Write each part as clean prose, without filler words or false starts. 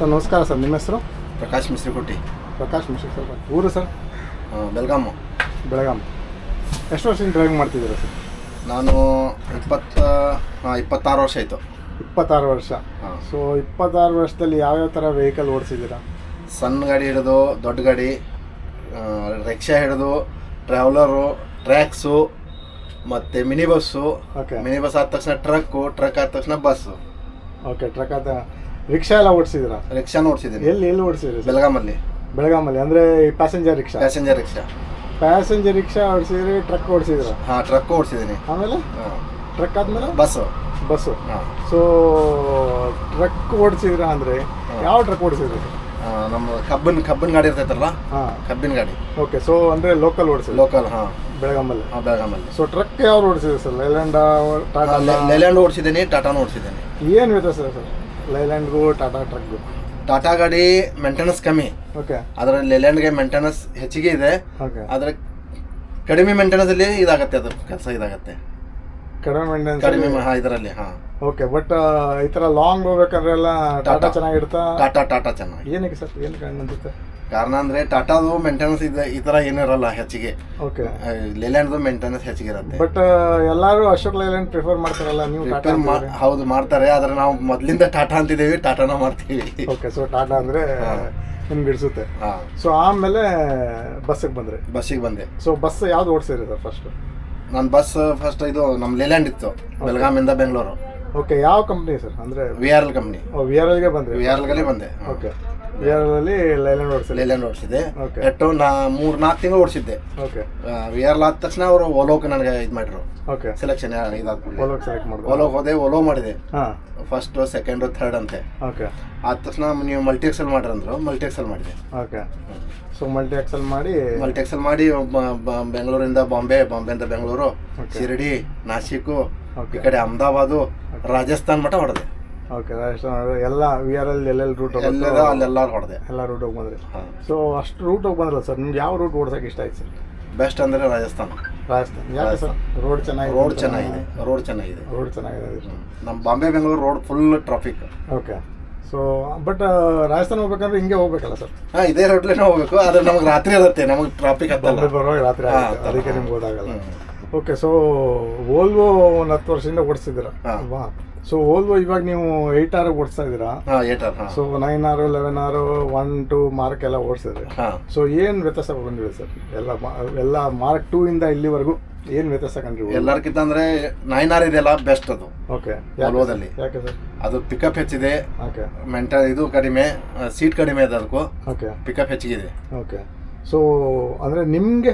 Sir ನಮಸ್ಕಾರ sir, ನಿಮ್ಮ ಹೆಸರು? ಪ್ರಕಾಶ್ ಮಿಶ್ರಿಕೋಟಿ. ಪ್ರಕಾಶ್ ಮಿಶ್ರಿ ಸರ್. ಊರು ಸರ್? ಬೆಳಗಾಮು. ಬೆಳಗಾಂ. ಎಷ್ಟು ವರ್ಷದಿಂದ ಡ್ರೈವಿಂಗ್ ಮಾಡ್ತಿದ್ದೀರಾ ಸರ್? ನಾನು 26 ವರ್ಷ ಆಯಿತು. 26 ವರ್ಷ. ಸೊ 26 ವರ್ಷದಲ್ಲಿ ಯಾವ್ಯಾವ ಥರ ವೆಹಿಕಲ್ ಓಡಿಸಿದ್ದೀರಾ? ಸಣ್ಣ ಗಾಡಿ ಹಿಡಿದು ದೊಡ್ಡ ಗಾಡಿ, ರಿಕ್ಷಾ ಹಿಡಿದು ಟ್ರಾವೆಲರು, ಟ್ರ್ಯಾಕ್ಸು ಮತ್ತು ಮಿನಿ ಬಸ್ಸು. ಮಿನಿ ಬಸ್ ಆದ ತಕ್ಷಣ ಟ್ರಕ್ಕು, ಟ್ರಕ್ ಆದ ತಕ್ಷಣ ಬಸ್ಸು. ಓಕೆ, ಟ್ರಕ್ ಆದ ರಿಕ್ಷಾ ಎಲ್ಲ ಓಡಿಸಿದ್ದೀರಾ? ರಿಕ್ಷಾನು ಓಡಿಸಿದ್ದೀನಿ. ಎಲ್ಲಿ ಓಡಿಸಿದ್ರಿ? ಬೆಳಗಾಮಲ್ಲಿ. ಬೆಳಗಾಮಲ್ಲಿ ಅಂದರೆ passenger rickshaw? Passenger rickshaw. Passenger rickshaw ಓಡಿಸಿದ್ರಿ, ಟ್ರಕ್ ಓಡಿಸಿದ್ದೀರಾ? ಹಾಂ, ಟ್ರಕ್ ಓಡಿಸಿದ್ದೀನಿ. ಆಮೇಲೆ ಟ್ರಕ್ ಆದಮೇಲೆ ಬಸ್ಸು. ಹಾಂ. ಸೊ ಟ್ರಕ್ ಓಡಿಸಿದ್ರಾ ಅಂದರೆ ಯಾವ ಟ್ರಕ್ ಓಡಿಸಿದ್ರಿ? ನಮ್ಮ ಕಬ್ಬಿನ ಗಾಡಿ ಇರ್ತೈತಲ್ಲ. ಹಾಂ, ಕಬ್ಬಿನ ಗಾಡಿ. ಓಕೆ, ಸೊ ಅಂದರೆ ಲೋಕಲ್ ಓಡಿಸಿದ್ರಿ? ಲೋಕಲ್. ಹಾಂ, ಬೆಳಗಾಮಲ್ಲಿ. ಹಾಂ, ಬೆಳಗಾಮಲ್ಲಿ. ಸೊ ಟ್ರಕ್ ಯಾವ್ದು ಓಡಿಸಿದ್ರಿ ಸರ್? ಲೈಲ್ಯಾಂಡ್, ಟಾಟಾ? ಲೈಲ್ಯಾಂಡ್ ಓಡಿಸಿದ್ದೀನಿ, ಟಾಟಾನು ಓಡಿಸಿದ್ದೀನಿ. ಏನು ವ್ಯತ್ಯಾಸ ಸರ್ ಲೈಲ್ಯಾಂಡ್ಗೂ ಟಾಟಾ ಟ್ರಕ್ಗೂ? ಟಾಟಾ ಗಾಡಿ ಮೇಂಟೆನೆನ್ಸ್ ಕಮ್ಮಿ. ಓಕೆ. ಅದರಲ್ಲಿ ಲೈಲ್ಯಾಂಡ್ಗೆ ಮೇಂಟೆನೆನ್ಸ್ ಹೆಚ್ಚಿಗೆ ಇದೆ. ಓಕೆ. ಆದರೆ ಕಡಿಮೆ ಮೇಂಟೆನೆನ್ಸಲ್ಲಿ ಇದಾಗುತ್ತೆ, ಅದು ಕೆಲಸ ಇದಾಗುತ್ತೆ. ಕಡಿಮೆ ಮೇಂಟೆನೆನ್ಸ್? ಕಡಿಮೆ ಇದರಲ್ಲಿ. ಹಾಂ. ಓಕೆ, ಬಟ್ ಈ ಥರ ಲಾಂಗ್ ಹೋಗ್ಬೇಕಾದ್ರೆ ಎಲ್ಲ ಟಾಟಾ ಚೆನ್ನಾಗಿರುತ್ತಾ? ಟಾಟಾ ಚೆನ್ನಾಗಿ. ಏನಕ್ಕೆ ಸರ್, ಏನು ಕಾರಣ ಅನ್ಸುತ್ತೆ? ಕಾರಣ ಅಂದರೆ ಟಾಟಾದು ಮೇಂಟೆನೆನ್ಸ್ ಇದೆ, ಈ ಥರ ಏನೂ ಇರಲ್ಲ ಹೆಚ್ಚಿಗೆ. ಓಕೆ. ಲೈಲ್ಯಾಂಡ್ದು ಮೇಂಟೆನೆನ್ಸ್ ಹೆಚ್ಚಿಗೆ ಇರುತ್ತೆ. ಬಟ್ ಎಲ್ಲರೂ ಅಶೋಕ್ ಲೈಲ್ಯಾಂಡ್ ಪ್ರಿಫರ್ ಮಾಡ್ತಾರಲ್ಲ, ನೀವು ಟಾಟಾ? ಹೌದು, ಮಾಡ್ತಾರೆ. ಆದರೆ ನಾವು ಮೊದಲಿಂದ ಟಾಟಾ ಅಂತಿದ್ದೇವೆ, ಟಾಟಾನ ಮಾಡ್ತೀವಿ. ಓಕೆ, ಸೊ ಟಾಟಾ ಅಂದರೆ ನಿಮ್ಗೆ ಇಡಿಸುತ್ತೆ. ಹಾಂ. ಸೊ ಆಮೇಲೆ ಬಸ್ಸಿಗೆ ಬಂದೆ. ಸೊ ಬಸ್ ಯಾವ್ದು ಓಡಿಸಿರಿ ಸರ್ ಫಸ್ಟ್? ನನ್ನ ಬಸ್ ಫಸ್ಟ್ ಇದು ನಮ್ಮ ಲೈಲ್ಯಾಂಡ್ ಇತ್ತು, ಬೆಳಗಾಮಿಂದ ಬೆಂಗಳೂರು. ಓಕೆ, ಯಾವ ಕಂಪ್ನಿ ಸರ್? ಅಂದರೆ VRL ಕಂಪ್ನಿ. VRLಗೆ ಬಂದ್ರಿ? VRLಗೆ ಬಂದೆ. ಓಕೆ. VRLಲ್ಲಿ ಲೈಲ್ಯಾಂಡ್ ಓಡಿಸಿದೆ. ಎಷ್ಟು 3-4 ತಿಂಗಳು ಓಡಿಸಿದ್ದೆ. ಓಕೆ. VRL ಆದ ತಕ್ಷಣ ಅವರು ಓಲೋಕ್ಕೆ ನನಗೆ ಇದು ಮಾಡಿದ್ರು. ಓಕೆ. ಸೆಲೆಕ್ಷನ್ ಓಲೋಗೆ ಸೆಲೆಕ್ಟ್ ಮಾಡಿದ್ರು. ಓಲೋಗೆ ಹೋದೆ, ಓಲೋ ಮಾಡಿದೆ. ಹಾಂ. ಫಸ್ಟ್, ಸೆಕೆಂಡ್, ಥರ್ಡ್ ಅಂತೆ. ಓಕೆ. ಆದ ತಕ್ಷಣ ನೀವು ಮಲ್ಟಿ ಎಕ್ಸೆಲ್ ಮಾಡ್ರಂದ್ರು, ಮಲ್ಟಿ ಎಕ್ಸೆಲ್ ಮಾಡಿದೆ. ಓಕೆ. ಸೊ ಮಲ್ಟಿ ಎಕ್ಸೆಲ್ ಮಾಡಿ ಬೆಂಗಳೂರಿಂದ ಬಾಂಬೆಯಿಂದ ಬೆಂಗಳೂರು, ಶಿರಡಿ, ನಾಸಿಕ್, ಈ ಕಡೆ ಅಹಮದಾಬಾದು, ರಾಜಸ್ಥಾನ್ ಮಟ್ಟ ಹೊಡೆದೆ. ಓಕೆ, ರಾಜಸ್ಥಾನ ಎಲ್ಲ VRL ಎಲ್ಲೆಲ್ಲಿ ರೂಟ್ ಅಲ್ಲೆಲ್ಲ ಹೊಡೆದೆ. ಎಲ್ಲ ರೂಟ್ ಹೋಗಿ ಬಂದ್ರಿ. ಸೊ ಅಷ್ಟು ರೂಟ್ ಹೋಗಿ ಬಂದ್ರಲ್ಲ ಸರ್, ನಿಮ್ಗೆ ಯಾವ ರೂಟ್ ಓಡ್ಸೋಕೆ ಇಷ್ಟ ಆಯ್ತು ಸರ್? ಬೆಸ್ಟ್ ಅಂದರೆ ರಾಜಸ್ಥಾನ್. ಯಾಕೆ ಸರ್? ರೋಡ್ ಚೆನ್ನಾಗಿದೆ. ರೋಡ್ ಚೆನ್ನಾಗಿದೆ. ನಮ್ಮ Bombay Bengaluru road full traffic. Okay. So but Rajasthan ಹೋಗ್ಬೇಕಂದ್ರೆ ಹಿಂಗೆ ಹೋಗ್ಬೇಕಲ್ಲ ಸರ್? ಹಾಂ, ಇದೇ ರೋಡ್ಲೇನೆ ಹೋಗ್ಬೇಕು. ಆದರೆ ನಮಗೆ ರಾತ್ರಿ ಇರುತ್ತೆ, ನಮಗೆ ಟ್ರಾಫಿಕ್ ಹತ್ತಲ್ಲ. ಬರುವಾಗ ರಾತ್ರಿ ಆಗುತ್ತೆ, ಅದಕ್ಕೆ ನಿಮ್ಗೆ ಹೋದಾಗಲ್ಲ. ಓಕೆ. ಸೊ ವೋಲ್ವೋ ಒಂದು 10 ವರ್ಷದಿಂದ ಓಡಿಸ್ತಿದ್ದೀರಾ ಅಲ್ವಾ? ಸೊ ವೋಲ್ವೋ ಇವಾಗ ನೀವು 8R ಓಡಿಸ್ತಾ ಇದ್ದೀರಾ? ಹಾಂ, 8R. So 9R, 11R, 1, 2 mark ಎಲ್ಲ ಓಡಿಸಿದ್ರಿ. ಸೊ ಏನು ವ್ಯತ್ಯಾಸ ಬಂದಿದೆ ಸರ್? ಎಲ್ಲ ಮಾರ್ಕ್ 2 ಇಂದ ಇಲ್ಲಿವರೆಗೂ ಏನು ವ್ಯತ್ಯಾಸ ಕಂಡ್ರಿ? ಎಲ್ಲರಿಗಿಂತ ಅಂದರೆ 9R ಇದೆಯಲ್ಲ ಬೆಸ್ಟ್ ಅದು. ಓಕೆ. ವೋಲ್ವೋದಲ್ಲಿ ಯಾಕೆ ಸರ್? ಅದು ಪಿಕಪ್ ಹೆಚ್ಚಿದೆ. ಓಕೆ. ಇದು ಕಡಿಮೆ, ಸೀಟ್ ಕಡಿಮೆ ಇದೆ ಅದಕ್ಕೂ. ಓಕೆ. ಪಿಕಪ್ ಹೆಚ್ಚಿಗಿದೆ. ಓಕೆ. ಸೊ ಅಂದರೆ ನಿಮ್ಗೆ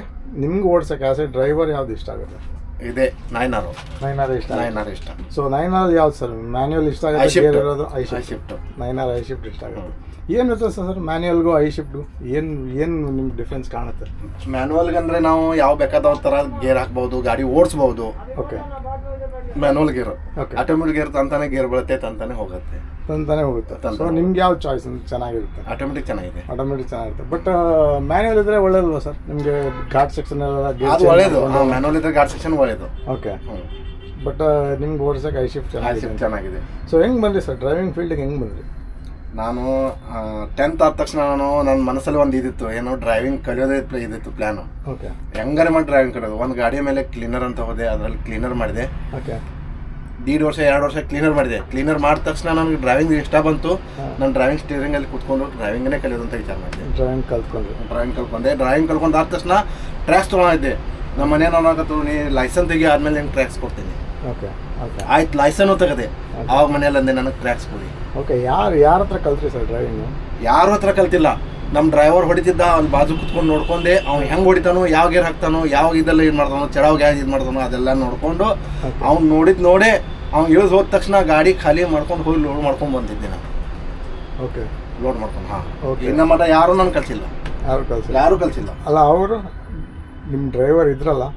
ಓಡಿಸೋಕೆ ಆಸೆ ಡ್ರೈವರ್ ಯಾವ್ದು ಇಷ್ಟ ಆಗುತ್ತೆ? ಇದೆ 9R ಇಷ್ಟ. ಸೊ 9R ಯಾವ್ದು ಸರ್? ಮ್ಯಾನ್ಯುವಲ್ ಇಷ್ಟ ಆಗುತ್ತೆ? I shift. 9R I shift ಇಷ್ಟ ಆಗುತ್ತೆ. ಏನು ವ್ಯತ್ಯಾಸ ಸರ್ ಮ್ಯಾನ್ಯುವಲ್ಗೂ ಐ ಶಿಫ್ಟ್ಗೂ? ಏನು ನಿಮ್ಗೆ ಡಿಫ್ರೆನ್ಸ್ ಕಾಣುತ್ತೆ? ಮ್ಯಾನ್ಯುವಲ್ಗೆ ಅಂದರೆ ನಾವು ಯಾವ ಬೇಕಾದ ಥರ ಗೇರ್ ಹಾಕ್ಬೋದು, ಗಾಡಿ ಓಡಿಸ್ಬೋದು. Okay. Manual gear. Okay. Automatic gear ತಂತಾನೆ ಗೇರ್ ಬೀಳುತ್ತೆ, ತಂತಾನೆ ಹೋಗುತ್ತೆ. ಸೊ ನಿಮ್ಗೆ ಯಾವ ಚಾಯ್ಸ್ ಚೆನ್ನಾಗಿರುತ್ತೆ? ಆಟೋಮೆಟಿಕ್ ಚೆನ್ನಾಗಿದೆ. ಬಟ್ ಮ್ಯಾನ್ಯುವಲ್ ಇದ್ರೆ ಒಳ್ಳೇದಲ್ವಾ ಸರ್ ನಿಮಗೆ? ಘಾಟ್ ಸೆಕ್ಷನ್ ಎಲ್ಲ ಅದು ಒಳ್ಳೇದು. ಮ್ಯಾನ್ಯುವಲ್ ಇದ್ರೆ ಘಾಟ್ ಸೆಕ್ಷನ್ ಒಳ್ಳೇದು. ಓಕೆ. ಬಟ್ ನಿಮ್ಗೆ ಓಡಿಸೋಕೆ ಐ ಶಿಫ್ಟ್ ಚೆನ್ನಾಗಿದೆ. ಸೊ ಹೆಂಗೆ ಬಂದ್ರಿ ಸರ್ ಡ್ರೈವಿಂಗ್ ಫೀಲ್ಡಿಗೆ? ಹೆಂಗೆ ಬಂದ್ರಿ? ನಾನು 10th ಆದ ತಕ್ಷಣ ನನ್ನ ಮನಸ್ಸಲ್ಲಿ ಒಂದು ಇದಿತ್ತು, ಏನೋ ಡ್ರೈವಿಂಗ್ ಕಲಿಯೋದೇ ಇದಿತ್ತು ಪ್ಲ್ಯಾನು. ಓಕೆ. ಹೆಂಗಾರೆ ಮಾಡಿ ಡ್ರೈವಿಂಗ್ ಕಲಿಯೋದು. ಒಂದು ಗಾಡಿ ಮೇಲೆ ಕ್ಲೀನರ್ ಅಂತ ಹೋದೆ, ಅದರಲ್ಲಿ ಕ್ಲೀನರ್ ಮಾಡಿದೆ. ಓಕೆ. 1.5 ವರ್ಷ 2 ವರ್ಷ ಕ್ಲೀನರ್ ಮಾಡಿದೆ. ಕ್ಲೀನರ್ ಮಾಡಿದ ತಕ್ಷಣ ನನಗೆ ಡ್ರೈವಿಂಗ್ ಇಷ್ಟ ಬಂತು. ನಾನು ಡ್ರೈವಿಂಗ್ ಸ್ಟೀರಿಂಗಲ್ಲಿ ಕೂತ್ಕೊಂಡು ಡ್ರೈವಿಂಗನ್ನೇ ಕಲಿಯೋದು ಅಂತ ವಿಚಾರ ಮಾಡಿದೆ. ಡ್ರೈವಿಂಗ್ ಕಲ್ತ್ಕೊಂಡೆ. ಆದ ತಕ್ಷಣ ಟ್ರ್ಯಾಕ್ಸ್ ತೊಗೊಂಡಿದ್ದೆ. ನಮ್ಮ ಮನೇನು ಅನ್ನೋಕತ್ತು, ನೀ ಲೈಸೆನ್ಸ್ ತೆಗಿ ಆದಮೇಲೆ ನಿಂಗೆ ಟ್ರ್ಯಾಕ್ಸ್ ಕೊಡ್ತೀನಿ. ಓಕೆ. ಆಯ್ತು, ಲೈಸೆನ್ಸು ತೆಗೆದೆ. ಆವಾಗ ಮನೆಯಲ್ಲಿ ಅಂದೆ ನನಗೆ ಟ್ರ್ಯಾಕ್ಸ್ ಕೊಡಿ. ಓಕೆ. ಯಾರ ಹತ್ರ ಕಲ್ತ್ರಿ ಸರ್ ಡ್ರೈವಿಂಗು? ಯಾರ ಹತ್ರ ಕಲ್ತಿಲ್ಲ. ನಮ್ಮ ಡ್ರೈವರ್ ಹೊಡಿತಿದ್ದ, ಅಲ್ಲಿ ಬಾಜು ಕುತ್ಕೊಂಡು ನೋಡ್ಕೊಂಡೆ. ಅವ್ನು ಹೆಂಗೆ ಹೊಡಿತಾನೋ, ಯಾವ ಗೇರ್ ಹಾಕ್ತಾನೋ, ಯಾವ ಇದೆಲ್ಲ ಇದು ಮಾಡ್ತಾನೋ, ಚಡಾವ್ ಗ್ಯಾಸ್ ಇದು ಮಾಡ್ತಾನೋ, ಅದೆಲ್ಲ ನೋಡಿಕೊಂಡು ಅವ್ನು ನೋಡೇ ಅವ್ನು ಇಳಿದು ಹೋದ ತಕ್ಷಣ ಗಾಡಿ ಖಾಲಿ ಮಾಡ್ಕೊಂಡು ಹೋಗಿ ಲೋಡ್ ಮಾಡ್ಕೊಂಡು ಬಂದಿದ್ದೆ ನಾನು. ಓಕೆ. ಲೋಡ್ ಮಾಡ್ಕೊಂಡು. ಹಾಂ. ಇನ್ನ ಮಟ್ಟ ಯಾರೂ ನಾನು ಕಲಿಸಿಲ್ಲ. ಯಾರೂ ಕಲಿಸಿಲ್ಲ. ಅಲ್ಲ, ಅವರು ನಿಮ್ಮ ಡ್ರೈವರ್ ಇದ್ರಲ್ಲ,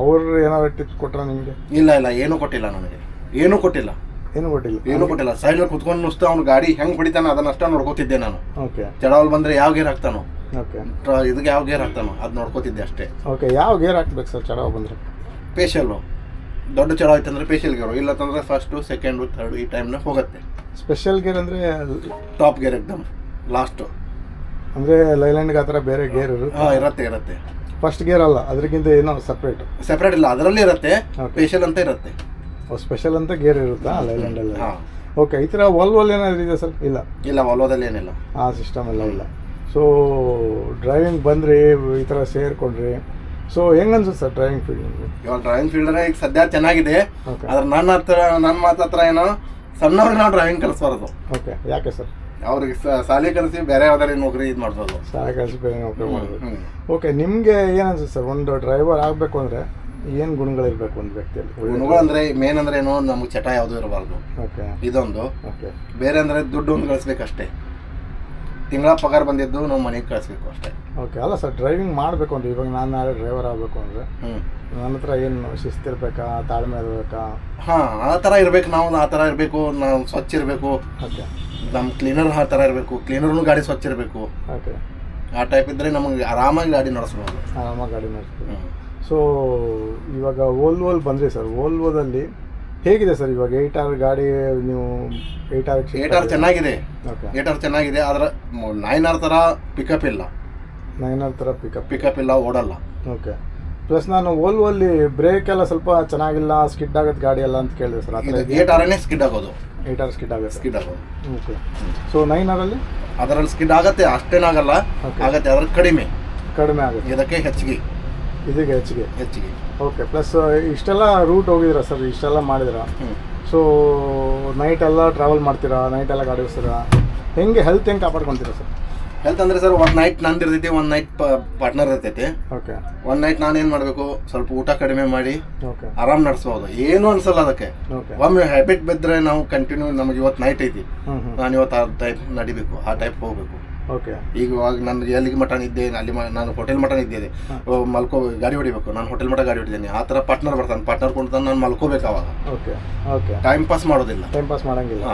ಅವರು ಏನಾದ್ರು ಟಿಪ್ಸ್ ಕೊಟ್ರ ನಿಮಗೆ? ಇಲ್ಲ, ಏನೂ ಕೊಟ್ಟಿಲ್ಲ ನನಗೆ. ಏನೂ ಕೊಟ್ಟಿಲ್ಲ. ಸೈಡಲ್ಲಿ ಕುತ್ಕೊಂಡು ನುಸ್ತಾ ಅವ್ನು ಗಾಡಿ ಹೆಂಗೆ ಹೊಡಿತಾನೆ ಅದನ್ನಷ್ಟ ನೋಡ್ಕೋತಿದ್ದೆ ನಾನು. ಓಕೆ. ಚಡವಲ್ ಬಂದರೆ ಯಾವ ಗೇರ್ ಹಾಕ್ತಾನೋ, ಓಕೆ, ಇದಕ್ಕೆ ಯಾವ ಗೇರ್ ಹಾಕ್ತಾನೋ ಅದು ನೋಡ್ಕೋತಿದ್ದೆ ಅಷ್ಟೇ. ಓಕೆ. ಯಾವ ಗೇರ್ ಹಾಕ್ಬೇಕು ಸರ್ ಚಡವ ಬಂದರೆ? ಪೇಶಲ್ಲು. ದೊಡ್ಡ ಚಡವ ಐತಂದ್ರೆ ಪೇಶಲ್ ಗೇರು, ಇಲ್ಲತ್ತಂದ್ರೆ ಫಸ್ಟು ಸೆಕೆಂಡು ಥರ್ಡು ಈ ಟೈಮ್ನಾಗ ಹೋಗುತ್ತೆ. ಸ್ಪೆಷಲ್ ಗೇರ್ ಅಂದರೆ ಟಾಪ್ ಗೇರ್ ಎಕ್ದಮ್ ಲಾಸ್ಟು. ಅಂದರೆ ಲೈಲ್ಯಾಂಡ್ಗೆ ಆ ಥರ ಬೇರೆ ಗೇರ್ ಹಾಂ ಇರುತ್ತೆ. ಫಸ್ಟ್ ಗೇರ್ ಅಲ್ಲ, ಅದಕ್ಕಿಂತ ಏನೋ ಸಪ್ರೇಟ್ ಇಲ್ಲ, ಅದರಲ್ಲಿ ಇರುತ್ತೆ. ಸ್ಪೆಷಲ್ ಅಂತ ಇರುತ್ತೆ. ಸ್ಪೆಷಲ್ ಅಂತ ಗೇರ್ ಇರುತ್ತಾ ಲೈಲ್ಯಾಂಡಲ್ಲಿ? ಹಾಂ. ಓಕೆ. ಈ ಥರ ವಾಲ್ವೋಲ್ ಏನಾದರೂ ಇದೆ ಸರ್? ಇಲ್ಲ ವಾಲ್ವೋದಲ್ಲಿ ಏನಿಲ್ಲ, ಆ ಸಿಸ್ಟಮ್ ಎಲ್ಲ ಇಲ್ಲ. ಸೊ ಡ್ರೈವಿಂಗ್ ಬಂದ್ರಿ, ಈ ಥರ ಸೇರ್ಕೊಂಡ್ರಿ, ಸೊ ಹೆಂಗೆ ಅನ್ಸುತ್ತೆ ಸರ್ ಡ್ರೈವಿಂಗ್ ಫೀಲ್ಡ್? ಇವಾಗ ಡ್ರೈವಿಂಗ್ ಫೀಲ್ಡ್ ಈಗ ಸದ್ಯ ಚೆನ್ನಾಗಿದೆ. ಓಕೆ. ಆದ್ರೆ ನನ್ನ ಮಾತು ಹತ್ರ ಏನೋ ಸಣ್ಣವ್ರಿಗೆ ನಾವು ಡ್ರೈವಿಂಗ್ ಕಲಿಸ್ಬಾರ್ದು. ಓಕೆ. ಯಾಕೆ ಸರ್? ಅವ್ರಿಗೆ ಶಾಲೆ ಕಲಿಸಿ ಬೇರೆ ಯಾವ್ದಾರು ನೌಕರಿ ಇದು ಮಾಡ್ಬೋದು. ಶಾಲೆ ಕಲಿಸಿ ಬೇರೆ ನೌಕರಿ ಮಾಡ್ಬೋದು. ಓಕೆ. ನಿಮಗೆ ಏನು ಅನ್ಸುತ್ತೆ ಸರ್, ಒಂದು ಡ್ರೈವರ್ ಆಗಬೇಕು ಅಂದರೆ ಏನು ಗುಣಗಳಿರ್ಬೇಕು ಒಂದು ವ್ಯಕ್ತಿಯಲ್ಲಿ? ಗುಣಗಳು ಅಂದರೆ ಮೇನ್ ಅಂದರೆ ಏನೋ ನಮಗೆ ಚಟ ಯಾವುದೂ ಇರಬಾರ್ದು. ಓಕೆ. ಇದೊಂದು. ಓಕೆ. ಬೇರೆ ಅಂದರೆ ದುಡ್ಡು ಒಂದು ಕಳಿಸ್ಬೇಕಷ್ಟೇ. ತಿಂಗಳ ಪಗಾರ ಬಂದಿದ್ದು ನಾವು ಮನೆಗೆ ಕಳಿಸ್ಬೇಕು ಅಷ್ಟೇ. ಓಕೆ. ಅಲ್ಲ ಸರ್, ಡ್ರೈವಿಂಗ್ ಮಾಡಬೇಕು ಅಂದರೆ ಇವಾಗ ನಾನು ನಾಳೆ ಡ್ರೈವರ್ ಆಗಬೇಕು ಅಂದರೆ ನನ್ನ ಹತ್ರ ಏನು ಶಿಸ್ತಿರ್ಬೇಕಾ, ತಾಳ್ಮೆ ಇರಬೇಕಾ? ಹಾಂ, ಆ ಥರ ಇರಬೇಕು. ನಾವು ಆ ಥರ ಇರಬೇಕು. ನಾವು ಸ್ವಚ್ಛ ಇರಬೇಕು. ಓಕೆ. ನಮ್ಮ ಕ್ಲೀನರ್ ಆ ಥರ ಇರಬೇಕು. ಕ್ಲೀನರ್ನು ಗಾಡಿ ಸ್ವಚ್ಛ ಇರಬೇಕು. ಓಕೆ. ಆ ಟೈಪ್ ಇದ್ದರೆ ನಮಗೆ ಆರಾಮಾಗಿ ಗಾಡಿ ನಡೆಸ್ಬೋದು. ಆರಾಮಾಗಿ ಗಾಡಿ ನಡೆಸ್ಬೋದು. ಸೊ ಇವಾಗ ವೋಲ್ವೋಲ್ ಬಂದ್ರಿ ಸರ್, ವೋಲ್ವೋದಲ್ಲಿ ಹೇಗಿದೆ ಸರ್ ಇವಾಗ 8R ಗಾಡಿ? ನೀವು 8R ಚೆನ್ನಾಗಿದೆ. ಓಕೆ. 8R ಚೆನ್ನಾಗಿದೆ, ಆದರೆ 9R ಥರ ಪಿಕಪ್ ಇಲ್ಲ. 9R ಥರ ಪಿಕಪ್ ಇಲ್ಲ, ಓಡಲ್ಲ. ಓಕೆ. ಪ್ಲಸ್ ನಾನು ವೋಲ್ವೋಲ್ಲಿ ಬ್ರೇಕ್ ಎಲ್ಲ ಸ್ವಲ್ಪ ಚೆನ್ನಾಗಿಲ್ಲ, ಸ್ಕಿಡ್ ಆಗುತ್ತೆ ಗಾಡಿ ಎಲ್ಲ ಅಂತ ಕೇಳಿದೆ ಸರ್. 8Rನೇ ಸ್ಕಿಡ್ ಆಗೋದು. 8R ಸ್ಕಿಡ್ ಆಗೋದು. ಓಕೆ. ಸೊ 9ರಲ್ಲಿ ಅದರಲ್ಲಿ ಸ್ಕಿಡ್ ಆಗುತ್ತೆ, ಅಷ್ಟೇನಾಗಲ್ಲ. ಆಗುತ್ತೆ, ಅದ್ರ ಕಡಿಮೆ ಆಗುತ್ತೆ. ಇದಕ್ಕೆ ಹೆಚ್ಚಿಗೆ. ಇದಕ್ಕೆ ಹೆಚ್ಚಿಗೆ. ಓಕೆ. ಪ್ಲಸ್ ಇಷ್ಟೆಲ್ಲ ರೂಟ್ ಹೋಗಿದ್ದೀರಾ ಸರ್, ಇಷ್ಟೆಲ್ಲ ಮಾಡಿದಿರಾ? ಸೊ ನೈಟ್ ಎಲ್ಲ ಟ್ರಾವೆಲ್ ಮಾಡ್ತೀರಾ, ನೈಟ್ ಎಲ್ಲ ಗಾಡಿ ಓಡಿಸ್ತೀರಾ, ಹೆಂಗೆ ಹೆಲ್ತ್ ಹೆಂಗೆ ಕಾಪಾಡ್ಕೊತೀರಾ ಸರ್? ಹೆಲ್ತ್ ಅಂದರೆ ಸರ್, ಒಂದು ನೈಟ್ ನಂದು ಇರ್ತೈತಿ, ಒಂದು ನೈಟ್ ಪಾರ್ಟ್ನರ್ ಇರ್ತೈತಿ. ಓಕೆ. ಒಂದು ನೈಟ್ ನಾನು ಏನು ಮಾಡಬೇಕು, ಸ್ವಲ್ಪ ಊಟ ಕಡಿಮೆ ಮಾಡಿ ಓಕೆ ಆರಾಮ್ ನಡೆಸ್ಬೋದು, ಏನು ಅನ್ಸಲ್ಲ ಅದಕ್ಕೆ. ಓಕೆ. ಒಮ್ಮೆ ಹ್ಯಾಬಿಟ್ ಬಿದ್ದರೆ ನಾವು ಕಂಟಿನ್ಯೂ, ನಮಗೆ ಇವತ್ತು ನೈಟ್ ಐತಿ, ನಾನು ಇವತ್ತು ಆ ಟೈಪ್ ನಡಿಬೇಕು, ಆ ಟೈಪ್ ಹೋಗ್ಬೇಕು. ಓಕೆ. ಈಗ ಇವಾಗ ನಾನು ಎಲ್ಲಿಗೆ ಮಠ ಇದ್ದೆ, ಅಲ್ಲಿ ನಾನು ಹೋಟೆಲ್ ಮಠ ಇದ್ದೆ, ಗಾಡಿ ಹೊಡಿಬೇಕು, ನಾನು ಹೋಟೆಲ್ ಮಠ ಗಾಡಿ ಹೊಡಿದ್ದೀನಿ. ಆ ಥರ ಪಾರ್ಟ್ನರ್ ಬರ್ತಾನೆ, ಪಾರ್ಟ್ನರ್ ಕೊಡ್ತಾನೆ, ನಾನು ಮಲ್ಕೋಬೇಕು ಅವಾಗ. ಓಕೆ. ಓಕೆ. ಟೈಮ್ ಪಾಸ್ ಮಾಡೋದಿಲ್ಲ, ಟೈಮ್ ಪಾಸ್ ಮಾಡಂಗಿಲ್ಲ.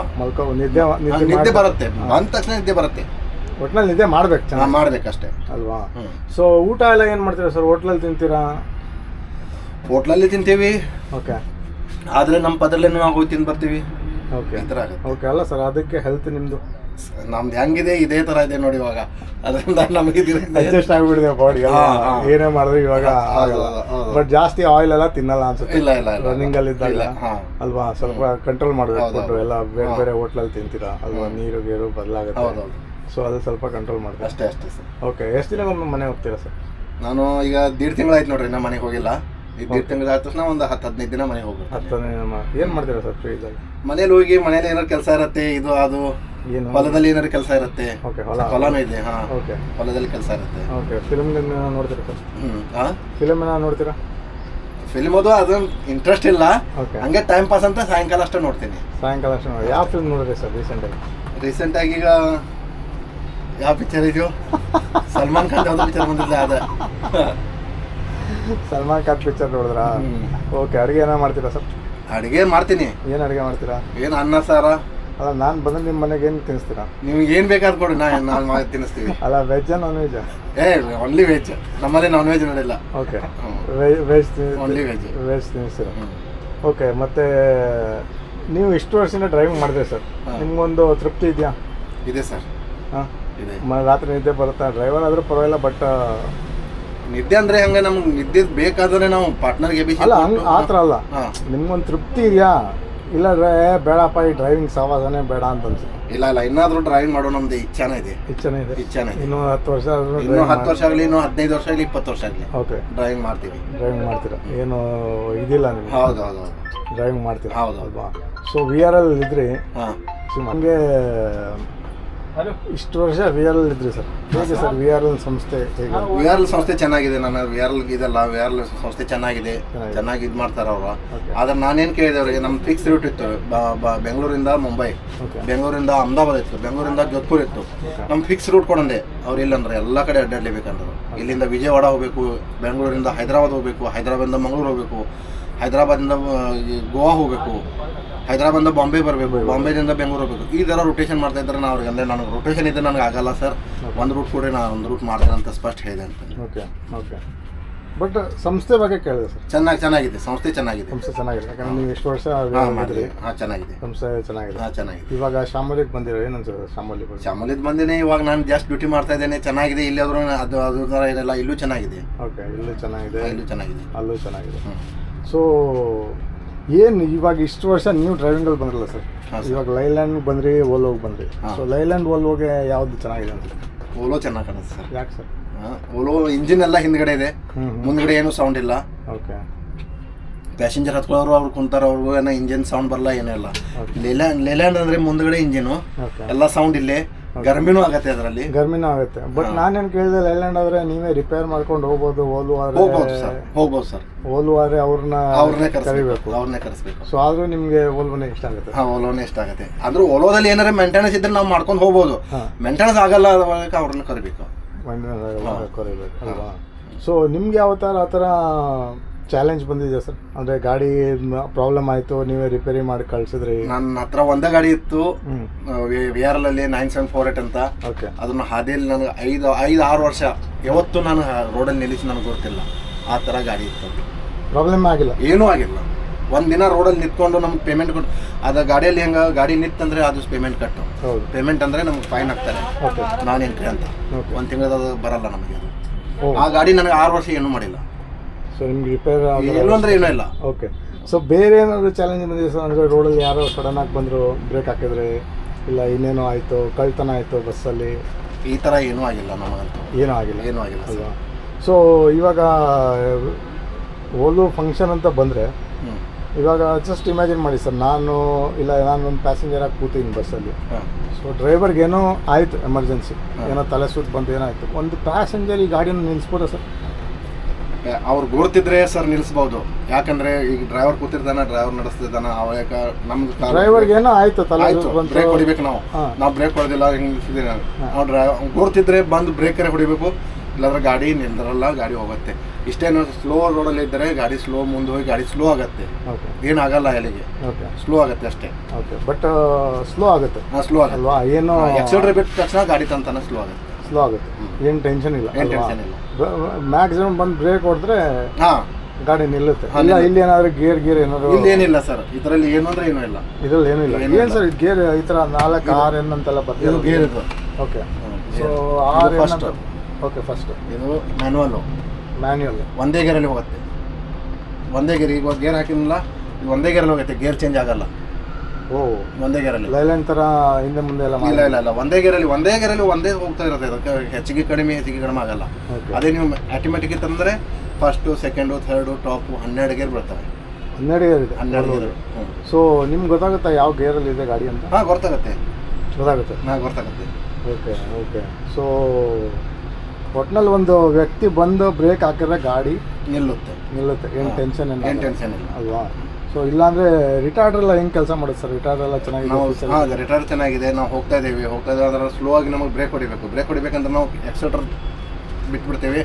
ನಿದ್ದೆ ಬರುತ್ತೆ, ಬಂದ ತಕ್ಷಣ ನಿದ್ದೆ ಬರುತ್ತೆ. ಒಟ್ಟಿನಲ್ಲಿ ನಿದ್ದೆ ಮಾಡ್ಬೇಕು, ಚೆನ್ನಾಗಿ ಮಾಡ್ಬೇಕಷ್ಟೇ ಅಲ್ವಾ? ಸೊ ಊಟ ಎಲ್ಲ ಏನು ಮಾಡ್ತೀರಾ ಸರ್? ಹೋಟ್ಲಲ್ಲಿ ತಿಂತೀರಾ? ಹೋಟ್ಲಲ್ಲಿ ತಿಂತೀವಿ. ಓಕೆ. ಆದರೆ ನಮ್ಮ ಪದರಲ್ಲೇ ನಾವು ಹೋಗಿ ತಿಂದು ಬರ್ತೀವಿ. ಓಕೆ. ಈ ಥರ ಆಗುತ್ತೆ. ಓಕೆ. ಅಲ್ಲ ಸರ್, ಅದಕ್ಕೆ ಹೆಲ್ತ್ ನಿಮ್ಮದು ನಮ್ದು ಹೆಂಗಿದೆ ಇದೇ ಥರ ಇದೆ ನೋಡಿ ಇವಾಗ. ಅದರಿಂದ ನಮಗೆ ಅಡ್ಜಸ್ಟ್ ಆಗಿಬಿಡಿದೆ ಬಾಡಿ, ಏನೇ ಮಾಡಿದ್ರೆ ಇವಾಗ ಆಗಲ್ಲ. ಬಟ್ ಜಾಸ್ತಿ ಆಯಿಲ್ ಎಲ್ಲ ತಿನ್ನಲ್ಲ ಅನ್ಸುತ್ತೆ. ಇಲ್ಲ ರನ್ನಿಂಗ್ ಅಲ್ಲಿ ಇದ್ದಾಗ ಅಲ್ವಾ, ಸ್ವಲ್ಪ ಕಂಟ್ರೋಲ್ ಮಾಡಬೇಕು. ಎಲ್ಲ ಬೇರೆ ಬೇರೆ ಹೋಟ್ಲಲ್ಲಿ ತಿಂತೀರಾ ಅಲ್ವಾ, ನೀರು ಗೀರು ಬದಲಾಗುತ್ತೆ. ಸೊ ಅದು ಸ್ವಲ್ಪ ಕಂಟ್ರೋಲ್ ಮಾಡ್ತೀವಿ ಅಷ್ಟೇ ಸರ್. ಓಕೆ. ಎಷ್ಟು ದಿನಕ್ಕೊಮ್ಮೆ ಮನೆ ಹೋಗ್ತೀರಾ ಸರ್? ನಾನು ಈಗ 1.5 ತಿಂಗಳಾಯ್ತು ನೋಡ್ರಿ, ನಮ್ಮ ಮನೆಗೆ ಹೋಗಿಲ್ಲ. 1.5 ತಿಂಗಳು ಆದ ತಕ್ಷಣ ಒಂದು 10-15 ದಿನ ಮನೆಗೆ ಹೋಗ್ಬೇಕು. 10 ದಿನ ಏನು ಮಾಡ್ತೀರಾ ಸರ್ ಫ್ರೀ ಇದ್ದಾಗ? ಮನೇಲಿ ಹೋಗಿ, ಮನೇಲಿ ಏನಾರು ಕೆಲಸ ಇರುತ್ತೆ, ಇದು ಅದು ಏನು ಹೊಲದಲ್ಲಿ ಏನಾರು ಕೆಲಸ ಇರುತ್ತೆ. ಓಕೆ. ಹೊಲನೂ ಇದೆ. ಹಾಂ. ಓಕೆ. ಹೊಲದಲ್ಲಿ ಕೆಲಸ ಇರುತ್ತೆ. ಓಕೆ. ಫಿಲ್ಮ್ ನೋಡ್ತೀರಾ ಸರ್? ಹಾಂ. ಫಿಲ್ಮ್ ನೋಡ್ತೀರಾ? ಫಿಲ್ಮ್ ಅದು ಇಂಟ್ರೆಸ್ಟ್ ಇಲ್ಲ, ಹಂಗೆ ಟೈಮ್ ಪಾಸ್ ಅಂತ ಸಾಯಂಕಾಲ ಅಷ್ಟೇ ನೋಡ್ತೀನಿ. ಸಾಯಂಕಾಲ ಅಷ್ಟೇ ನೋಡಿ. ಯಾವ ಫಿಲ್ಮ್ ನೋಡಿದ್ರಿ ಸರ್ ರೀಸೆಂಟಾಗಿ? ಈಗ ಯಾವ ಪಿಕ್ಚರ್ ಇದೆಯೋ, ಸಲ್ಮಾನ್ ಖಾನ್ ಯಾವ್ದು ಪಿಕ್ಚರ್ ಬಂದಿಲ್ಲ ಅದ. ಸಲ್ಮಾನ್ ಖಾನ್ ಪಿಕ್ಚರ್ ನೋಡಿದ್ರಾ? ಓಕೆ. ಅಡುಗೆ ಏನೋ ಮಾಡ್ತೀರಾ ಸರ್? ಅಡುಗೆ ಮಾಡ್ತೀನಿ. ಏನು ಅಡುಗೆ ಮಾಡ್ತೀರಾ? ಏನು ಅನ್ನ ಸಾರ. ಅಲ್ಲ, ನಾನು ಬಂದ್ರೆ ನಿಮ್ಮ ಮನೆಗೆ ಏನು ತಿನ್ನಿಸ್ತೀರಾ? ನಿಮ್ಗೆ ಏನು ಬೇಕಾದ್ ಕೊಡಿ, ನಾನು ತಿನ್ನಿಸ್ತೀವಿ. ಅಲ್ಲ, ವೆಜ್ಜಾ ನಾನ್ ವೆಜ್ಜಾ? Only veg. ನಮ್ಮಲ್ಲಿ ನಾನ್ ವೆಜ್ ನೋಡಿಲ್ಲ. ಓಕೆ. ಓನ್ಲಿ ವೆಜ್ ತಿನ್ನಿಸ್ತೀರಾ? ಓಕೆ. ಮತ್ತೆ ನೀವು ಇಷ್ಟು ವರ್ಷದಿಂದ ಡ್ರೈವಿಂಗ್ ಮಾಡಿದ್ರಿ ಸರ್, ನಿಮ್ಗೊಂದು ತೃಪ್ತಿ ಇದೆಯಾ? ಇದೆ ಸರ್. ಹಾಂ. ರಾತ್ರಿ ನಿದ್ದೆ ಬರುತ್ತಾ? ಡ್ರೈವರ್ ಆದರೂ ಪರವಾಗಿಲ್ಲ, ಬಟ್ ನಿದ್ದೆ ಅಂದರೆ ಹಂಗೆ ನಮ್ಗೆ ನಿದ್ದೆ ಬೇಕಾದ್ರೆ ನಾವು ಪಾರ್ಟ್ನರ್ಗೆ ಅಲ್ಲ, ಹಂಗೆ ಆ ಥರ ಅಲ್ಲ. ನಿಮ್ಗೊಂದು ತೃಪ್ತಿ ಇದೆಯಾ? ಇಲ್ಲ ಬೇಡಪ್ಪ, ಈ ಡ್ರೈವಿಂಗ್ ಸವಾಸನೆ ಬೇಡ ಅಂತ ಅನ್ಸುತ್ತೆ? ಇಲ್ಲ, ಇನ್ನಾದರೂ ಡ್ರೈವಿಂಗ್ ಮಾಡೋ ನಮ್ದು ಇಚ್ಛಾನೇ ಇದೆ. ಇಚ್ಛಾನೇ ಇದೆ. ಇನ್ನೂ 10 ವರ್ಷ ಆದ್ರೂ, ಇನ್ನೂ 10 ವರ್ಷ ಆಗಲಿ, ಇನ್ನೂ 15 ವರ್ಷ ಆಗಲಿ, 20 ವರ್ಷ ಆಗಲಿ. ಓಕೆ. ಡ್ರೈವಿಂಗ್ ಮಾಡ್ತೀರಾ? ಏನು ಇದಿಲ್ಲ ನಿಮ್ಗೆ? ಹೌದು. ಡ್ರೈವಿಂಗ್ ಮಾಡ್ತೀರಾ? ಹೌದು. ಅಲ್ವಾ? ಸೊ VR ಇದ್ರಿ, ಹಂಗೆ ಇಷ್ಟು ವರ್ಷ VR ಇದ್ರಿ ಸರ್. ಹೇಗೆ ಸರ್ VR ಸಂಸ್ಥೆ? ಹೇಗೆ VR ಸಂಸ್ಥೆ ಚೆನ್ನಾಗಿದೆ. ನಾನು VR ಇದೆಲ್ಲ VR ಸಂಸ್ಥೆ ಚೆನ್ನಾಗಿದೆ, ಚೆನ್ನಾಗಿ ಇದು ಮಾಡ್ತಾರೆ ಅವರು. ಆದ್ರೆ ನಾನೇನು ಕೇಳಿದೆ ಅವರಿಗೆ, ನಮ್ಮ ಫಿಕ್ಸ್ ರೂಟ್ ಇತ್ತು. ಬೆಂಗಳೂರಿಂದ ಮುಂಬೈ, ಬೆಂಗಳೂರಿಂದ ಅಹಮದಾಬಾದ್ ಇತ್ತು, ಬೆಂಗಳೂರಿಂದ ಜೋಧ್ಪುರ್ ಇತ್ತು. ನಮ್ಮ ಫಿಕ್ಸ್ ರೂಟ್ ಕೊಡಂದೆ. ಅವ್ರು ಇಲ್ಲಂದ್ರೆ ಎಲ್ಲ ಕಡೆ ಅಡ್ಡಾಡ್ಲೇಬೇಕಂದ್ರು. ಇಲ್ಲಿಂದ ವಿಜಯವಾಡ ಹೋಗ್ಬೇಕು, ಬೆಂಗಳೂರಿಂದ ಹೈದರಾಬಾದ್ ಹೋಗ್ಬೇಕು, ಹೈದರಾಬಾದಿಂದ ಮಂಗಳೂರು ಹೋಗ್ಬೇಕು, ಹೈದರಾಬಾದಿಂದ ಗೋವಾ ಹೋಗ್ಬೇಕು, ಹೈದರಾಬಾದಿಂದ ಬಾಂಬೆ ಬರಬೇಕು, ಬಾಂಬೆದಿಂದ ಬೆಂಗಳೂರು ಹೋಗ್ಬೇಕು. ಈ ಥರ ರೊಟೇಷನ್ ಮಾಡ್ತಾ ಇದ್ದಾರೆ. ನಾವು ಅವ್ರಿಗೆ ಅಂದರೆ ನನಗೆ ರೊಟೇಷನ್ ಇದೆ, ನನಗೆ ಆಗಲ್ಲ ಸರ್, ಒಂದು ರೂಟ್ ಕೊಡಿ, ನಾನು ಒಂದು ರೂಟ್ ಮಾಡ್ತೇನೆ ಅಂತ ಸ್ಪಷ್ಟ ಹೇಳಿದೆ ಅಂತ. ಓಕೆ. ಓಕೆ. ಬಟ್ ಸಂಸ್ಥೆ ಬಗ್ಗೆ ಕೇಳಿದೆ ಸರ್. ಚೆನ್ನಾಗಿದೆ ಸಂಸ್ಥೆ ಚೆನ್ನಾಗಿದೆ. ಸಂಸ್ಥೆ ಚೆನ್ನಾಗಿದೆ, ಯಾಕಂದ್ರೆ ನೀವು ಎಷ್ಟು ವರ್ಷ ಮಾಡಿದ್ರಿ. ಚೆನ್ನಾಗಿದೆ ಸಂಸ್ಥೆ ಚೆನ್ನಾಗಿದೆ. ಚೆನ್ನಾಗಿದೆ. ಇವಾಗ ಶಾಮಲಿಗೆ ಬಂದಿರೋ ಏನು ಅನ್ಸುತ್ತೆ ಶಾಮಲಿ ಬಗ್ಗೆ? ಶಾಮಲಿದ್ ಬಂದೇನೆ, ಇವಾಗ ನಾನು ಜಾಸ್ತಿ ಡ್ಯೂಟಿ ಮಾಡ್ತಾ ಇದ್ದೇನೆ. ಚೆನ್ನಾಗಿದೆ. ಇಲ್ಲಿ ಆದ್ರೂ ಅದು ಥರ ಏನಿಲ್ಲ, ಇಲ್ಲೂ ಚೆನ್ನಾಗಿದೆ. ಓಕೆ, ಇಲ್ಲೂ ಚೆನ್ನಾಗಿದೆ, ಇಲ್ಲೂ ಚೆನ್ನಾಗಿದೆ, ಅಲ್ಲೂ ಚೆನ್ನಾಗಿದೆ. ಸೊ ಏನು ಇವಾಗ ಇಷ್ಟು ವರ್ಷ ನೀವು ಡ್ರೈವಿಂಗಲ್ಲಿ ಬಂದ್ರಲ್ಲ ಸರ್, ಇವಾಗ ಲೈಲ್ಯಾಂಡ್ ಬಂದ್ರಿ, ಓಲೋಗೆ ಬಂದ್ರಿ. ಸೊ ಲೈಲ್ಯಾಂಡ್ ಓಲೋಗೆ ಯಾವ್ದು ಚೆನ್ನಾಗಿದೆ ಅಂತ? ಓಲೋ ಚೆನ್ನಾಗಿ ಕಾಣುತ್ತೆ ಸರ್. ಯಾಕೆ ಸರ್? ಓಲೋ ಇಂಜಿನ್ ಎಲ್ಲ ಹಿಂದ್ಗಡೆ ಇದೆ, ಮುಂದ್ಗಡೆ ಏನು ಸೌಂಡ್ ಇಲ್ಲ. ಓಕೆ, ಪ್ಯಾಸೆಂಜರ್ ಹತ್ಕೊಳ್ಳೋರು ಅವ್ರು ಕುಂತಾರ, ಅವ್ರಿಗೂ ಏನೋ ಇಂಜಿನ್ ಸೌಂಡ್ ಬರಲ್ಲ, ಏನೂ ಇಲ್ಲ. ಲೇಲ್ಯಾಂಡ್ ಅಂದ್ರೆ ಮುಂದ್ಗಡೆ ಇಂಜಿನು ಎಲ್ಲ ಸೌಂಡ್ ಇಲ್ಲೇ, ಗರ್ಮಿನೂ ಆಗತ್ತೆ, ಅದರಲ್ಲಿ ಗರ್ಮಿನೂ ಆಗುತ್ತೆ. ಬಟ್ ನಾನೇನು ಕೇಳಿದೆ, ಲೈಲ್ಯಾಂಡ್ ಆದ್ರೆ ನೀವೇ ರಿಪೇರ್ ಮಾಡ್ಕೊಂಡು ಹೋಗ್ಬೋದು, ಓಲು ಆದ್ರೆ ಹೋಗ್ಬೋದು ಸರ್. ಓಲು ಆದ್ರೆ ಅವ್ರನ್ನೇ ಕರಿಬೇಕು, ಅವ್ರನ್ನೇ ಕರೆಸ್ಬೇಕು. ಸೊ ಆದ್ರೂ ನಿಮ್ಗೆ ಓಲ್ವನೇ ಇಷ್ಟ ಆಗುತ್ತೆ? ಓಲೋನೇ ಇಷ್ಟ ಆಗುತ್ತೆ. ಆದ್ರೂ ಓಲೋದಲ್ಲಿ ಏನಾರ ಮೇಂಟೆನೆನ್ಸ್ ಇದ್ರೆ ನಾವು ಮಾಡ್ಕೊಂಡು ಹೋಗ್ಬೋದು. ಮೇಂಟೆನೆನ್ಸ್ ಆಗಲ್ಲ, ಅವ್ರನ್ನ ಕರಿಬೇಕು, ಕರಿಬೇಕು ಅಲ್ವಾ? ಸೊ ನಿಮ್ಗೆ ಯಾವ ಥರ ಆ ಥರ ಚಾಲೆಂಜ್ ಬಂದಿದೆ ಸರ್? ಅಂದರೆ ಗಾಡಿ ಪ್ರಾಬ್ಲಮ್ ಆಯಿತು, ನೀವೇ ರಿಪೇರಿ ಮಾಡಿ ಕಳ್ಸಿದ್ರಿ. ನನ್ನ ಹತ್ರ ಒಂದೇ ಗಾಡಿ ಇತ್ತು, VRL ಅಲ್ಲಿ 9748 ಅಂತ. ಓಕೆ, ಅದನ್ನ ಹಾದಿಯಲ್ಲಿ ನನಗೆ 5-6 ವರ್ಷ ಯಾವತ್ತೂ ನಾನು ರೋಡಲ್ಲಿ ನಿಲ್ಲಿಸಿ ನನಗೆ ಗೊತ್ತಿಲ್ಲ. ಆ ಥರ ಗಾಡಿ ಇತ್ತು, ಪ್ರಾಬ್ಲಮ್ ಆಗಿಲ್ಲ, ಏನೂ ಆಗಿಲ್ಲ. ಒಂದಿನ ರೋಡಲ್ಲಿ ನಿಂತ್ಕೊಂಡು ನಮ್ಗೆ ಪೇಮೆಂಟ್ ಕೊಟ್ಟು, ಅದು ಗಾಡಿಯಲ್ಲಿ ಹೆಂಗೆ ಗಾಡಿ ನಿಂತಂದ್ರೆ ಅದು ಪೇಮೆಂಟ್ ಕಟ್ಟು. ಪೇಮೆಂಟ್ ಅಂದರೆ ನಮ್ಗೆ ಫೈನ್ ಹಾಕ್ತಾರೆ, ನಾನ್ ಎಂಟ್ರಿ ಅಂತ. ಒಂದು ತಿಂಗಳದ ಬರಲ್ಲ ನಮಗೆ ಅದು. ಆ ಗಾಡಿ ನನಗೆ 6 ವರ್ಷ ಏನೂ ಮಾಡಿಲ್ಲ. ಸೊ ನಿಮ್ಗೆ ರಿಪೇರ್ ಎಲ್ಲೂ ಅಂದರೆ ಏನೂ ಇಲ್ಲ. ಓಕೆ, ಸೊ ಬೇರೆ ಏನಾದರೂ ಚಾಲೆಂಜ್ ಬಂದಿದೆ ಸರ್? ಅಂದರೆ ರೋಡಲ್ಲಿ ಯಾರೋ ಸಡನ್ನಾಗಿ ಬಂದರು, ಬ್ರೇಕ್ ಹಾಕಿದ್ರೆ, ಇಲ್ಲ ಇನ್ನೇನೋ ಆಯಿತು, ಕಳ್ತನ ಆಯಿತು ಬಸ್ಸಲ್ಲಿ, ಈ ಥರ ಏನೂ ಆಗಿಲ್ಲ ನಮಗಂತೂ. ಏನೂ ಆಗಿಲ್ಲ ಅಲ್ವಾ? ಸೊ ಇವಾಗ ಓಲು ಫಂಕ್ಷನ್ ಅಂತ ಬಂದರೆ, ಇವಾಗ ಜಸ್ಟ್ ಇಮ್ಯಾಜಿನ್ ಮಾಡಿ ಸರ್, ನಾನು ಒಂದು ಪ್ಯಾಸೆಂಜರಾಗಿ ಕೂತೀನಿ ಬಸ್ಸಲ್ಲಿ. ಸೊ ಡ್ರೈವರ್ಗೆ ಏನೋ ಆಯಿತು, ಎಮರ್ಜೆನ್ಸಿ ಏನೋ ತಲೆ ಸುತ್ತು ಬಂತು, ಏನಾಯಿತು, ಒಂದು ಪ್ಯಾಸೆಂಜರ್ ಈ ಗಾಡಿಯನ್ನು ನಿಲ್ಲಿಸ್ಬೋದಾ ಸರ್? ಅವ್ರು ಗುರುತಿದ್ರೆ ಸರ್ ನಿಲ್ಲಿಸ್ಬೋದು. ಯಾಕಂದ್ರೆ ಈಗ ಡ್ರೈವರ್ ಕೂತಿರ್ತಾನೆ, ಡ್ರೈವರ್ ನಡೆಸ್ತಿದ್ದಾನ, ಅವಾಗ ನಮ್ಗೆ ಡ್ರೈವರ್ಗೆ ಏನೋ ಆಯ್ತು, ತಲೆ ಬ್ರೇಕ್ ಹೊಡಿಬೇಕು. ನಾವು ಬ್ರೇಕ್ ಹೊಡೆದಿಲ್ಲ, ಹಿಂಗೆ ನಿಲ್ಸಿದ್ದೀವಿ. ನಾವು ಗುರುತಿದ್ರೆ ಬಂದು ಬ್ರೇಕರೇ ಹೊಡಿಬೇಕು, ಇಲ್ಲಾಂದ್ರೆ ಗಾಡಿ ನಿಂದ್ರಲ್ಲ, ಗಾಡಿ ಹೋಗುತ್ತೆ. ಇಷ್ಟೇನು ಸ್ಲೋ ರೋಡಲ್ಲಿ ಇದ್ದರೆ ಗಾಡಿ ಸ್ಲೋ ಮುಂದೆ ಹೋಗಿ ಗಾಡಿ ಸ್ಲೋ ಆಗುತ್ತೆ, ಏನಾಗಲ್ಲ, ಎಲ್ಲಿಗೆ ಸ್ಲೋ ಆಗುತ್ತೆ ಅಷ್ಟೇ. ಓಕೆ, ಬಟ್ ಸ್ಲೋ ಆಗುತ್ತೆ. ಸ್ಲೋ ಆಗಲ್ವಾ? ಏನು ಎಕ್ಸಿಲೇಟರ್ ಬಿಟ್ಟ ತಕ್ಷಣ ಗಾಡಿ ತಂತಾನೆ ಸ್ಲೋ ಆಗುತ್ತೆ. ಸ್ಲೋ ಆಗುತ್ತೆ, ಏನು ಟೆನ್ಷನ್ ಇಲ್ಲ. ಮ್ಯಾಕ್ಸಿಮಮ್ ಬಂದು ಬ್ರೇಕ್ ಹೊಡೆದ್ರೆ ಗಾಡಿ ನಿಲ್ಲುತ್ತೆ. ಇಲ್ಲ ಇಲ್ಲಿ ಏನಾದ್ರು ಗೇರ್ ಏನಾದ್ರು? ಇಲ್ಲಿ ಏನಿಲ್ಲ ಸರ್, ಇದರಲ್ಲಿ ಏನು ಅಂದ್ರೆ ಏನೂ ಇಲ್ಲ. ಇದರಲ್ಲಿ ಏನೂ ಇಲ್ಲ. ಏನು ಸರ್ ಗೇರ್ ಈ ಥರ 4 6 ಅಂತೆಲ್ಲ ಬರ್ತದೆ, ಗೇರ್ ಇದು. Okay, so 6 first. Okay, first ಇದು ಮ್ಯಾನ್ಯುವಲ್ ಒಂದೇ ಗೇರಲ್ಲಿ ಹೋಗುತ್ತೆ. ಒಂದೇ ಗೇರ್, ಈಗ ಗೇರ್ ಹಾಕಿಲ್ಲ, ಒಂದೇ ಗೇರಲ್ಲಿ ಹೋಗುತ್ತೆ, ಗೇರ್ ಚೇಂಜ್ ಆಗಲ್ಲ. ಒಂದೇ ಗೇರಲ್ಲಿ ಲೈಲ್ಯಾಂಡ್ ಥರ ಹಿಂದೆ ಮುಂದೆ ಎಲ್ಲ ಇಲ್ಲ. ಒಂದೇ ಗೇರಲ್ಲಿ ಒಂದೇ ಹೋಗ್ತಾ ಇರುತ್ತೆ. ಅದಕ್ಕೆ ಹೆಚ್ಚಿಗೆ ಕಡಿಮೆ ಆಗಲ್ಲ. ಅದೇ ನೀವು ಆಟೋಮೆಟಿಕ್ ಇತ್ತಂದ್ರೆ first, second, third, top 12 gear ಬರ್ತವೆ. 12 ಗೇರ್ ಇದೆ. 12 ಗೇರ್. ಸೊ ನಿಮ್ಗೆ ಗೊತ್ತಾಗುತ್ತಾ ಯಾವ ಗೇರಲ್ಲಿ ಇದೆ ಗಾಡಿ ಅಂತ? ಗೊತ್ತಾಗುತ್ತೆ. ಓಕೆ. ಸೊ ಒಟ್ನಲ್ಲಿ ಒಂದು ವ್ಯಕ್ತಿ ಬಂದು ಬ್ರೇಕ್ ಹಾಕಿದ್ರೆ ಗಾಡಿ ನಿಲ್ಲುತ್ತೆ, ಏನು ಟೆನ್ಷನ್ ಇಲ್ಲ ಅಲ್ವಾ? ಸೊ ಇಲ್ಲಾಂದ್ರೆ ರಿಟಾರ್ಡ್ ಎಲ್ಲ ಹೆಂಗೆ ಕೆಲಸ ಮಾಡುತ್ತೆ ಸರ್? ರಿಟಾರ್ಡ್ ಎಲ್ಲ ಚೆನ್ನಾಗಿದೆ. ರಿಟಾರ್ಡ್ ಚೆನ್ನಾಗಿದೆ. ನಾವು ಹೋಗ್ತಾ ಇದ್ದೀವಿ ಅದರ ಸ್ಲೋ ಆಗಿ ನಮಗೆ ಬ್ರೇಕ್ ಹೊಡಿಬೇಕಂದ್ರೆ ನಾವು ಎಕ್ಸೆಲೇಟರ್ ಬಿಟ್ಬಿಡ್ತೇವೆ,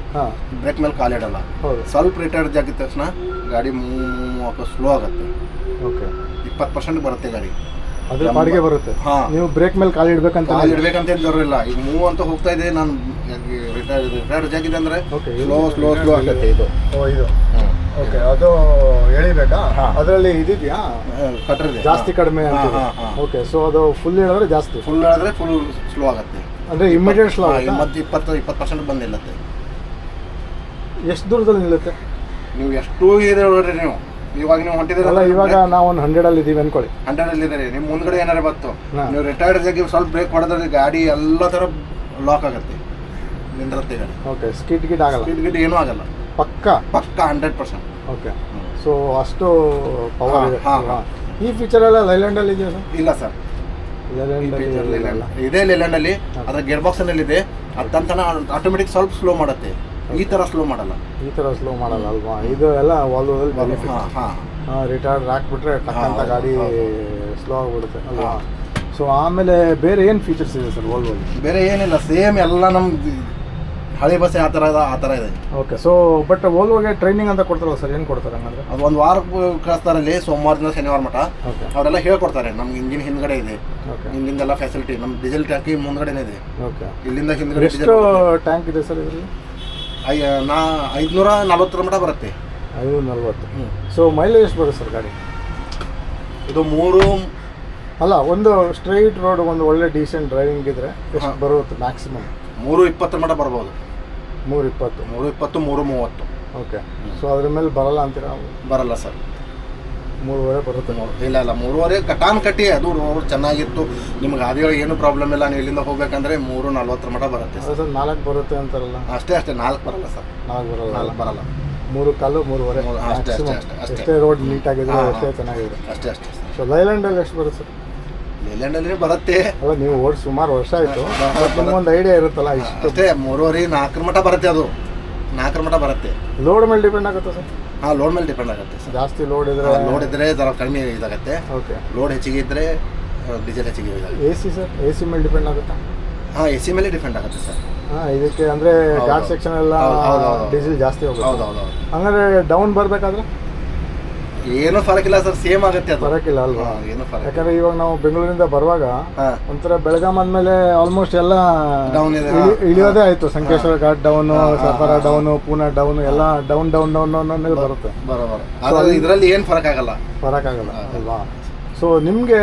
ಬ್ರೇಕ್ ಮೇಲೆ ಕಾಲಿಡಲ್ಲ. ಸ್ವಲ್ಪ ರಿಟಾರ್ಡ್ ಜಾಗಿದ ತಕ್ಷಣ ಗಾಡಿ ಸ್ಲೋ ಆಗುತ್ತೆ. ಓಕೆ, 20% ಬರುತ್ತೆ ಗಾಡಿ, ಅದ್ರ ಬಾಡಿಗೆ ಬರುತ್ತೆ. ನೀವು ಬ್ರೇಕ್ ಮೇಲೆ ಕಾಲಿಡ್ಬೇಕಂತ ಜರೂರಿಲ್ಲ. ಈಗ ಮೂವ್ ಅಂತ ಹೋಗ್ತಾ ಇದೆ, ನಾನು ರಿಟಾರ್ಡ್ ಜಾಗಿದೆ ಅಂದ್ರೆ ಸ್ಲೋ ಆಗುತ್ತೆ. ಇದು ಓಕೆ, ಅದು ಎಳಿಬೇಕಾ? ಅದರಲ್ಲಿ ಇದೆಯಾ ಕಟ್ರ್ ಜಾಸ್ತಿ ಕಡಿಮೆ ಅಂತ? ಓಕೆ, ಸೊ ಅದು ಫುಲ್ ಹೇಳಿದ್ರೆ ಜಾಸ್ತಿ, ಫುಲ್ ಹೇಳಿದ್ರೆ ಫುಲ್ ಸ್ಲೋ ಆಗುತ್ತೆ. ಅಂದರೆ ಇಮಿಡಿಯೇಟ್ ಸ್ಲೋ ಆಗುತ್ತೆ. ಮತ್ತೆ 20% ಬಂದು ನಿಲ್ಲುತ್ತೆ. ಎಷ್ಟು ದೂರದಲ್ಲಿ ನಿಲ್ಲುತ್ತೆ? ನೀವು ಎಷ್ಟು ಇದೆ ನೋಡ್ರಿ. ಇವಾಗ ನೀವು ಹೊಂಟಿದ್ದೀರಲ್ಲ, ಇವಾಗ ನಾವು ಒಂದು 100 ಇದ್ದೀವಿ ಅನ್ಕೊಳ್ಳಿ. 100 ಇದ್ದೀರಿ, ನಿಮ್ಮ ಮುಂದ್ಗಡೆ ಏನಾರು ಬಂತು, ನೀವು ರಿಟೈರ್ಡ್ ಜಾಗಿ ಸ್ವಲ್ಪ ಬ್ರೇಕ್ ಹೊಡೆದ್ರೆ ಗಾಡಿ ಎಲ್ಲ ಥರ ಲಾಕ್ ಆಗುತ್ತೆ, ನಿಂದಿರುತ್ತೆ ಗಾಡಿ. ಓಕೆ, ಸ್ಕಿಡ್ ಆಗಲ್ಲ? ಸ್ಕಿಡ್ ಏನೂ ಆಗಲ್ಲ, ಪಕ್ಕ 100%. ಓಕೆ, ಸೊ ಅಷ್ಟು ಪವರ್ ಇದೆ. ಈ ಫೀಚರ್ ಎಲ್ಲ ಲೈಲ್ಯಾಂಡಲ್ಲಿ ಇದೆಯಾ ಸರ್? ಇಲ್ಲ ಸರ್, ಇದೇ ಲೈಲ್ಯಾಂಡಲ್ಲಿ ಅದರ ಗೇರ್ ಬಾಕ್ಸ್ನಲ್ಲಿ ಇದೆ. ಅದಂತನ ಆಟೋಮೆಟಿಕ್ ಸ್ವಲ್ಪ ಸ್ಲೋ ಮಾಡುತ್ತೆ, ಈ ಥರ ಸ್ಲೋ ಮಾಡಲ್ಲ ಅಲ್ವಾ? ಇದು ಎಲ್ಲ ವಾಲ್ವೋದಲ್ಲಿ ಬೆನಿಫಿಟ್. ರಿಟೈರ್ಡ್ ಹಾಕ್ಬಿಟ್ರೆ ಟಕ್ಕಂತ ಗಾಡಿ ಸ್ಲೋ ಆಗಿಬಿಡುತ್ತೆ ಅಲ್ವಾ? ಸೊ ಆಮೇಲೆ ಬೇರೆ ಏನು ಫೀಚರ್ಸ್ ಇದೆ ಸರ್ ವಾಲ್ವೋಲ್ಲಿ? ಬೇರೆ ಏನಿಲ್ಲ, ಸೇಮ್ ಎಲ್ಲ ನಮ್ಮ ಹಳೆ ಬಸ್ ಆ ಥರ ಇದೆ. ಓಕೆ, ಸೊ ಬಟ್ ವೋಲ್ವೋಗೆ ಟ್ರೈನಿಂಗ್ ಅಂತ ಕೊಡ್ತಾರಲ್ಲ ಸರ್, ಏನು ಕೊಡ್ತಾರೆ ಹಂಗಂದ್ರೆ? ಅದು 1 ವಾರ ಕಳಿಸ್ತಾರಲ್ಲಿ, ಸೋಮವಾರದಿಂದ ಶನಿವಾರ ಮಠ. ಅವರೆಲ್ಲ ಹೇಳ್ಕೊಡ್ತಾರೆ, ನಮ್ಗೆ ಇಂಜಿನ್ ಹಿಂದ್ಗಡೆ ಇದೆ, ಇಲ್ಲಿಂದೆಲ್ಲ ಫೆಸಿಲಿಟಿ, ನಮ್ಮ ಡೀಸೆಲ್ ಟ್ಯಾಂಕಿ ಮುಂದ್ಗಡೆನೇ ಇದೆ. ಓಕೆ, ಇಲ್ಲಿಂದ ಹಿಂದ್ಗಡೆ ಎಷ್ಟು ಟ್ಯಾಂಕ್ ಇದೆ ಸರ್ ಇದರಲ್ಲಿ? ನಾ 540 ಮಟ ಬರುತ್ತೆ. 540. ಹ್ಞೂ. ಸೊ ಮೈಲೇಜ್ ಎಷ್ಟು ಬರುತ್ತೆ ಸರ್ ಗಾಡಿ? ಇದು 3 ಅಲ್ಲ, ಒಂದು ಸ್ಟ್ರೈಟ್ ರೋಡ್ ಒಂದು ಒಳ್ಳೆ ಡೀಸೆಂಟ್ ಡ್ರೈವಿಂಗ್ ಇದ್ರೆ ಎಷ್ಟು ಬರುತ್ತೆ ಮ್ಯಾಕ್ಸಿಮಮ್? 320 ಮಟ ಬರ್ಬೋದು. 320. 330. ಓಕೆ. ಸೊ ಅದ್ರ ಮೇಲೆ ಬರಲ್ಲ ಅಂತೀರಾ? ಬರಲ್ಲ ಸರ್. 3.5 ಬರುತ್ತೆ. ಇಲ್ಲ 3.5 ಕಟಾನ್ ಕಟ್ಟಿ ಅದು ರೋಡ್ ಚೆನ್ನಾಗಿತ್ತು, ನಿಮ್ಗೆ ಗಾದಿಗಳು ಏನು ಪ್ರಾಬ್ಲಮ್ ಇಲ್ಲ, ನೀವು ಇಲ್ಲಿಂದ ಹೋಗ್ಬೇಕಂದ್ರೆ 340 ಮಟ ಬರುತ್ತೆ ಅದೇ ಸರ್ 4 ಬರುತ್ತೆ ಅಂತಾರಲ್ಲ? ಅಷ್ಟೇ 4 ಬರಲ್ಲ ಸರ್. 4 ಬರಲ್ಲ. 4 ಬರಲ್ಲ. 3 ಕಾಲು 3.5 ಅಷ್ಟೇ. ಎಷ್ಟೇ ರೋಡ್ ನೀಟಾಗಿದ್ರೆ ಎಷ್ಟೇ ಚೆನ್ನಾಗಿದೆ. ಅಷ್ಟೇ ಸರ್. ಸೊ ಲೈಲ್ಯಾಂಡಲ್ಲಿ ಎಷ್ಟು ಬರುತ್ತೆ ಸರ್? ಲೈಲ್ಯಾಂಡಲ್ಲಿ ಬರುತ್ತೆ. ಅಲ್ಲ, ನೀವು ಓಡಿ ಸುಮಾರು ವರ್ಷ ಆಯಿತು, ನಿಮ್ಗೊಂದು ಐಡಿಯಾ ಇರುತ್ತಲ್ಲ ಇಷ್ಟು? ಅಷ್ಟೇ 3.5 4 ಮಟ ಬರುತ್ತೆ. ಅದು 4 ಮಟ ಬರುತ್ತೆ. ಲೋಡ್ ಮೇಲೆ ಡಿಪೆಂಡ್ ಆಗುತ್ತೆ ಸರ್? ಹಾಂ, ಲೋಡ್ ಮೇಲೆ ಡಿಪೆಂಡ್ ಆಗುತ್ತೆ ಸರ್. ಜಾಸ್ತಿ ಲೋಡ್ ಇದ್ರೆ ಲೋಡ್ ಇದ್ದರೆ ಜರ ಕಡಿಮೆ ಇದಾಗುತ್ತೆ. ಓಕೆ. ಲೋಡ್ ಹೆಚ್ಚಿಗೆ ಇದ್ದರೆ ಡೀಸೆಲ್ ಹೆಚ್ಚಿಗೆ ಇದಾಗುತ್ತೆ. AC sir? AC ಮೇಲೆ ಡಿಪೆಂಡ್ ಆಗುತ್ತಾ? ಹಾಂ, AC ಮೇಲೆ ಡಿಪೆಂಡ್ ಆಗುತ್ತೆ ಸರ್. ಹಾಂ, ಇದಕ್ಕೆ ಅಂದರೆ ಘಾಟ್ ಸೆಕ್ಷನ್ ಎಲ್ಲ ಡೀಸೆಲ್ ಜಾಸ್ತಿ ಹೋಗುತ್ತೆ. ಹೌದು. ಹಂಗಾದ್ರೆ ಡೌನ್ ಬರಬೇಕಾದ್ರೆ ಏನೂ ಫರಕಿಲ್ಲ ಸರ್, ಸೇಮ್ ಆಗುತ್ತೆ ಅದು. ಬರೋಕ್ಕಿಲ್ಲ ಅಲ್ವಾ? ಏನೂ ಫರಕ್. ಯಾಕಂದ್ರೆ ಇವಾಗ ನಾವು ಬೆಂಗಳೂರಿಂದ ಬರುವಾಗ ಹಾಂ, ಒಂಥರ ಬೆಳಗಾಂ ಅಂದಮೇಲೆ ಆಲ್ಮೋಸ್ಟ್ ಎಲ್ಲ ಡೌನ್ ಇದೆ. ಇಳಿಯೋದೇ ಆಯಿತು. Sankeshwar ghat down, Satara down, Poona down, ಎಲ್ಲ ಡೌನ್ ಮೇಲೆ ಬರುತ್ತೆ. ಬರೋಬರ. ಆದರೆ ಇದರಲ್ಲಿ ಏನು ಫರಕ್ ಆಗಲ್ಲ. ಬರೋಕ್ಕಾಗಲ್ಲ ಅಲ್ವಾ? ಸೊ ನಿಮಗೆ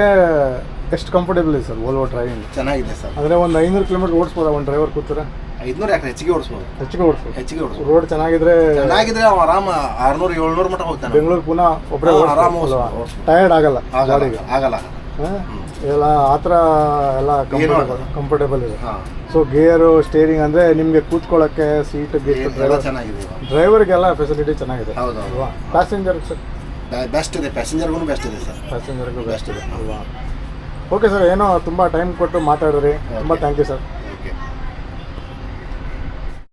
ಎಷ್ಟು ಕಂಫರ್ಟೇಬಲ್ ಇದೆ ಸರ್ ವೋಲ್ವೋ ಡ್ರೈವಿಂಗ್? ಚೆನ್ನಾಗಿದೆ ಸರ್. ಅಂದರೆ ಒಂದು 500 ಕಿಲೋಮೀಟರ್ ಓಡಿಸ್ಬೋದಾ ಒಂದು ಡ್ರೈವರ್ ಕೂತಾರೆ? 500 ಯಾಕೆ ಹೆಚ್ಚಿಗೆ ಓಡಿಸ್ಬೋದು. ಹೆಚ್ಚಿಗೆ ಓಡಿಸ್ಬೋದು. ಹೆಚ್ಚಿಗೆ ಓಡಿಸ್ಬೋದು. ರೋಡ್ ಚೆನ್ನಾಗಿದ್ರೆ ಅವ ಆರಾಮ 600-700 ಮಟ್ಟ ಹೋಗ್ತಾನೆ. ಬೆಂಗಳೂರು ಪುನಃ ಒಬ್ಬರೇ ಆರಾಮ ಟಯರ್ಡ್ ಆಗಲ್ಲ ಗಾಡಿಗೆ? ಆಗಲ್ಲ. ಎಲ್ಲ ಆ ಥರ ಎಲ್ಲ ಕಂಫರ್ಟೇಬಲ್ ಇದೆ. ಹಾಂ. ಸೊ ಗೇರು, ಸ್ಟೇರಿಂಗ್ ಅಂದರೆ ನಿಮಗೆ ಕೂತ್ಕೊಳ್ಳೋಕ್ಕೆ ಸೀಟ್ ಎಲ್ಲ ಚೆನ್ನಾಗಿದೆ. ಡ್ರೈವರ್ಗೆಲ್ಲ ಫೆಸಿಲಿಟಿ ಚೆನ್ನಾಗಿದೆ ಹೌದು. ಅಲ್ವಾ? ಪ್ಯಾಸೆಂಜರ್ ಸರ್ ಬೆಸ್ಟ್ ಇದೆ. ಪ್ಯಾಸೆಂಜರ್ಗೂ ಬೆಸ್ಟ್ ಇದೆ ಸರ್. ಪ್ಯಾಸೆಂಜರ್ಗೂ ಬೆಸ್ಟ್ ಇದೆ ಅಲ್ವಾ? ಓಕೆ ಸರ್, ಏನೋ ತುಂಬ ಟೈಮ್ ಕೊಟ್ಟು ಮಾತಾಡಿದ್ರಿ, ತುಂಬ ಥ್ಯಾಂಕ್ ಯು ಸರ್.